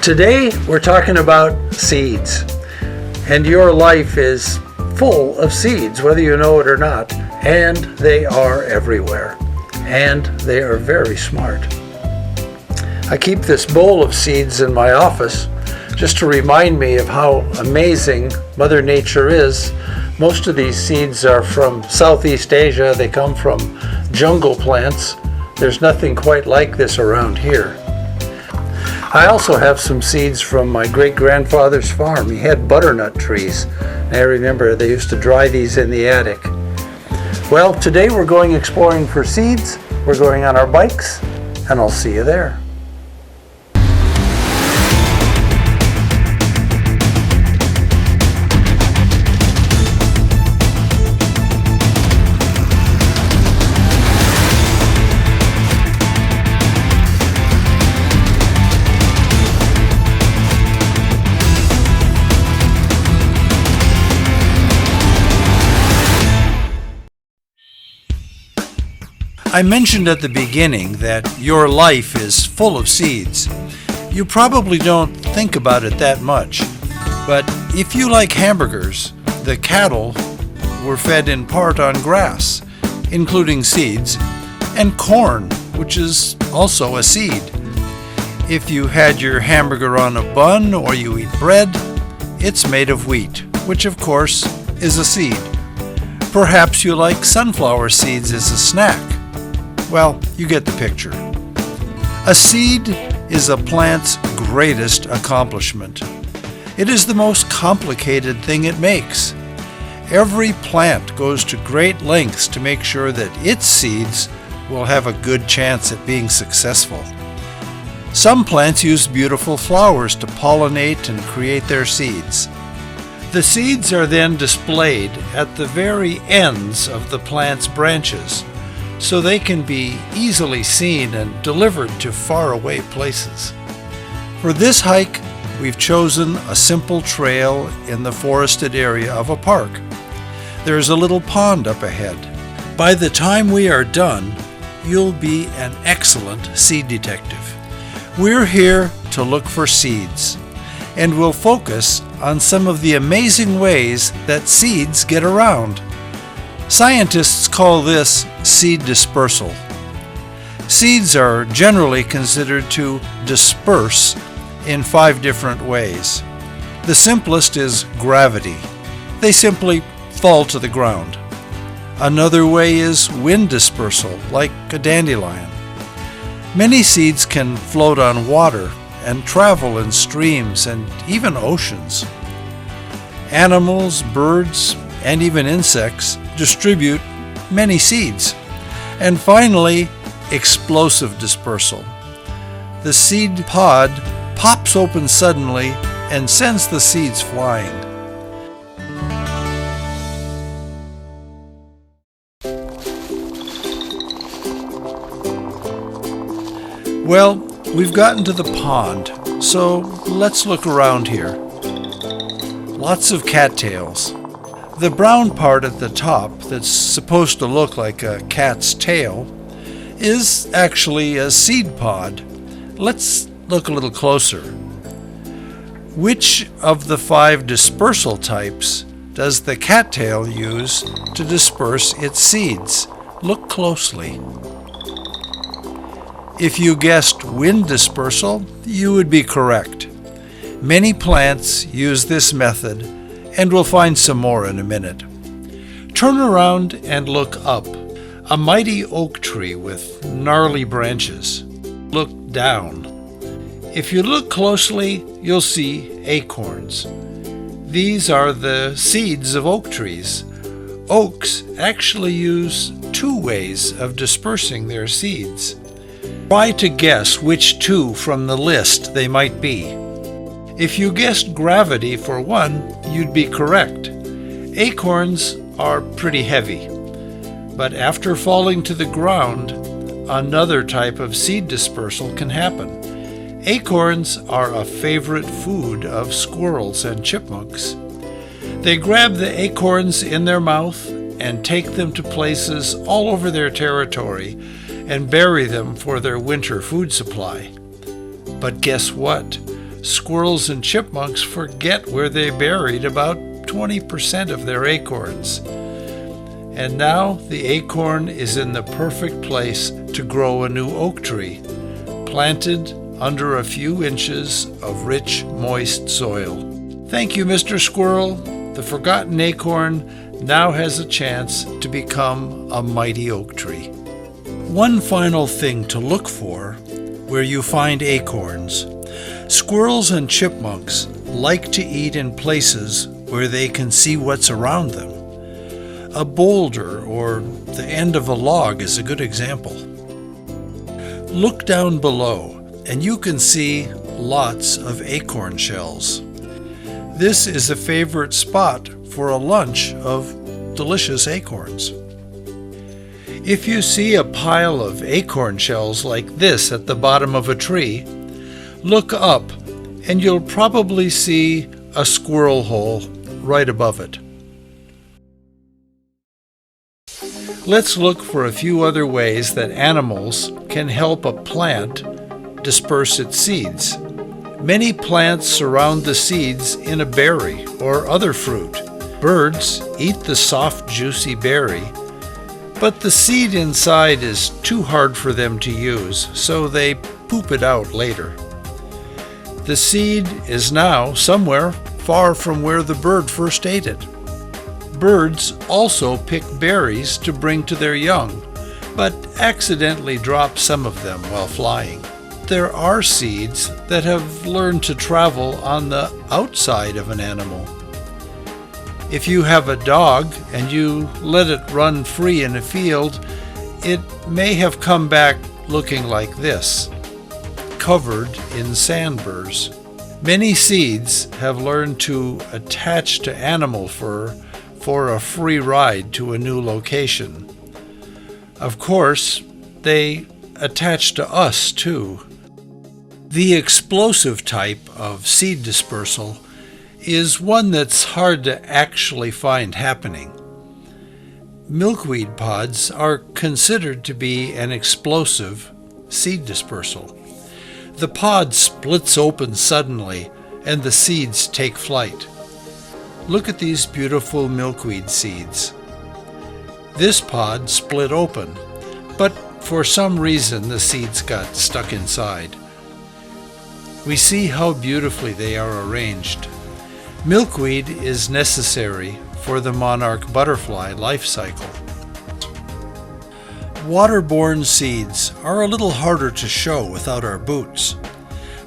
Today we're talking about seeds, and your life is full of seeds, whether you know it or not, and they are everywhere, and they are very smart. I keep this bowl of seeds in my office just to remind me of how amazing Mother Nature is. Most of these seeds are from Southeast Asia. They come from jungle plants. There's nothing quite like this around here. I also have some seeds from my great-grandfather's farm. He had butternut trees. And I remember they used to dry these in the attic. Well, today we're going exploring for seeds. We're going on our bikes, and I'll see you there. I mentioned at the beginning that your life is full of seeds. You probably don't think about it that much, but if you like hamburgers, the cattle were fed in part on grass, including seeds, and corn, which is also a seed. If you had your hamburger on a bun or you eat bread, it's made of wheat, which of course is a seed. Perhaps you like sunflower seeds as a snack. Well, you get the picture. A seed is a plant's greatest accomplishment. It is the most complicated thing it makes. Every plant goes to great lengths to make sure that its seeds will have a good chance at being successful. Some plants use beautiful flowers to pollinate and create their seeds. The seeds are then displayed at the very ends of the plant's branches, so they can be easily seen and delivered to faraway places. For this hike, we've chosen a simple trail in the forested area of a park. There's a little pond up ahead. By the time we are done, you'll be an excellent seed detective. We're here to look for seeds, and we'll focus on some of the amazing ways that seeds get around. Scientists call this seed dispersal. Seeds are generally considered to disperse in 5 different ways. The simplest is gravity. They simply fall to the ground. Another way is wind dispersal, like a dandelion. Many seeds can float on water and travel in streams and even oceans. Animals, birds, and even insects distribute many seeds. And finally, explosive dispersal. The seed pod pops open suddenly and sends the seeds flying. Well, we've gotten to the pond, so let's look around here. Lots of cattails. The brown part at the top that's supposed to look like a cat's tail is actually a seed pod. Let's look a little closer. Which of the 5 dispersal types does the cattail use to disperse its seeds? Look closely. If you guessed wind dispersal, you would be correct. Many plants use this method, and we'll find some more in a minute. Turn around and look up. A mighty oak tree with gnarly branches. Look down. If you look closely, you'll see acorns. These are the seeds of oak trees. Oaks actually use 2 ways of dispersing their seeds. Try to guess which 2 from the list they might be. If you guessed gravity for one, you'd be correct. Acorns are pretty heavy, but after falling to the ground, another type of seed dispersal can happen. Acorns are a favorite food of squirrels and chipmunks. They grab the acorns in their mouth and take them to places all over their territory and bury them for their winter food supply. But guess what? squirrels and chipmunks forget where they buried about 20% of their acorns. And now the acorn is in the perfect place to grow a new oak tree, planted under a few inches of rich, moist soil. Thank you, Mr. Squirrel. The forgotten acorn now has a chance to become a mighty oak tree. One final thing to look for where you find acorns. Squirrels and chipmunks like to eat in places where they can see what's around them. A boulder or the end of a log is a good example. Look down below and you can see lots of acorn shells. This is a favorite spot for a lunch of delicious acorns. If you see a pile of acorn shells like this at the bottom of a tree, look up and you'll probably see a squirrel hole right above it. Let's look for a few other ways that animals can help a plant disperse its seeds. Many plants surround the seeds in a berry or other fruit. Birds eat the soft, juicy berry, but the seed inside is too hard for them to use, so they poop it out later. The seed is now somewhere far from where the bird first ate it. Birds also pick berries to bring to their young, but accidentally drop some of them while flying. There are seeds that have learned to travel on the outside of an animal. If you have a dog and you let it run free in a field, it may have come back looking like this, covered in sandburrs. Many seeds have learned to attach to animal fur for a free ride to a new location. Of course, they attach to us too. The explosive type of seed dispersal is one that's hard to actually find happening. Milkweed pods are considered to be an explosive seed dispersal. The pod splits open suddenly and the seeds take flight. Look at these beautiful milkweed seeds. This pod split open, but for some reason the seeds got stuck inside. We see how beautifully they are arranged. Milkweed is necessary for the monarch butterfly life cycle. Waterborne seeds are a little harder to show without our boots,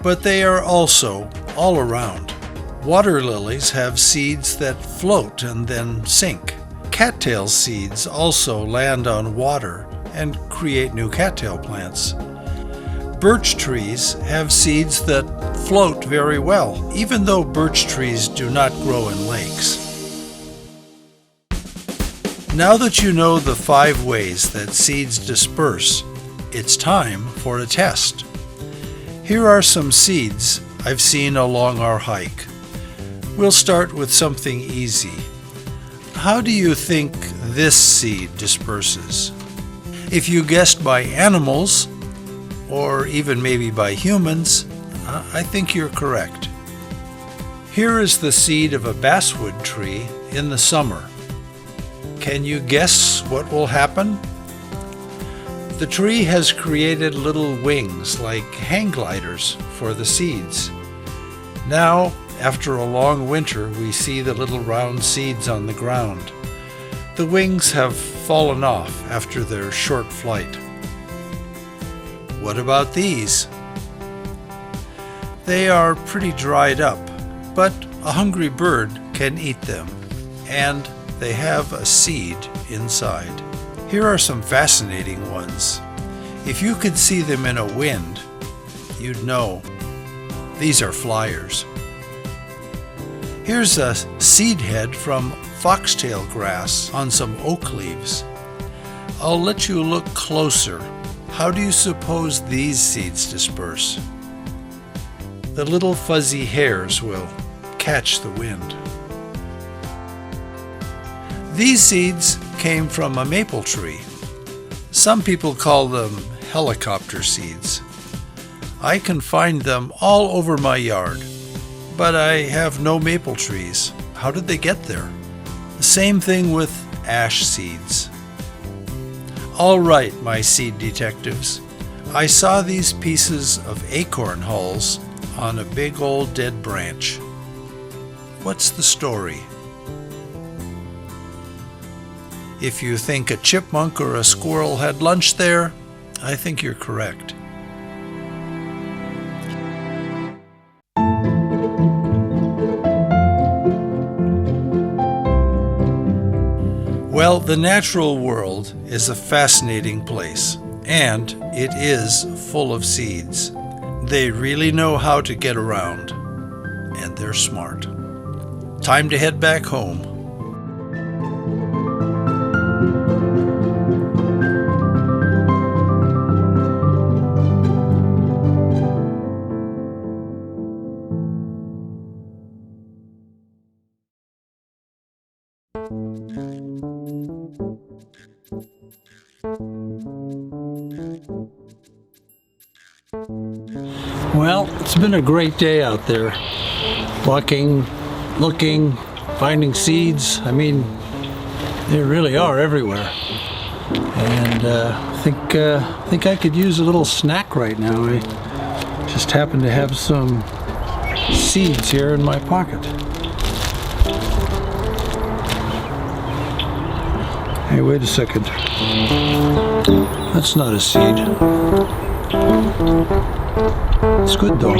but they are also all around. Water lilies have seeds that float and then sink. Cattail seeds also land on water and create new cattail plants. Birch trees have seeds that float very well, even though birch trees do not grow in lakes. Now that you know the 5 ways that seeds disperse, it's time for a test. Here are some seeds I've seen along our hike. We'll start with something easy. How do you think this seed disperses? If you guessed by animals, or even maybe by humans, I think you're correct. Here is the seed of a basswood tree in the summer. Can you guess what will happen? The tree has created little wings like hang gliders for the seeds. Now, after a long winter, we see the little round seeds on the ground. The wings have fallen off after their short flight. What about these? They are pretty dried up, but a hungry bird can eat them, and they have a seed inside. Here are some fascinating ones. If you could see them in a wind, you'd know. These are flyers. Here's a seed head from foxtail grass on some oak leaves. I'll let you look closer. How do you suppose these seeds disperse? The little fuzzy hairs will catch the wind. These seeds came from a maple tree. Some people call them helicopter seeds. I can find them all over my yard. But I have no maple trees. How did they get there? The same thing with ash seeds. All right, my seed detectives. I saw these pieces of acorn hulls on a big old dead branch. What's the story? If you think a chipmunk or a squirrel had lunch there, I think you're correct. Well, the natural world is a fascinating place, and it is full of seeds. They really know how to get around, and they're smart. Time to head back home. Well, it's been a great day out there. Walking, looking, finding seeds. I mean, they really are everywhere. And I think I could use a little snack right now. I just happen to have some seeds here in my pocket. Hey, wait a second. That's not a seed. It's good though.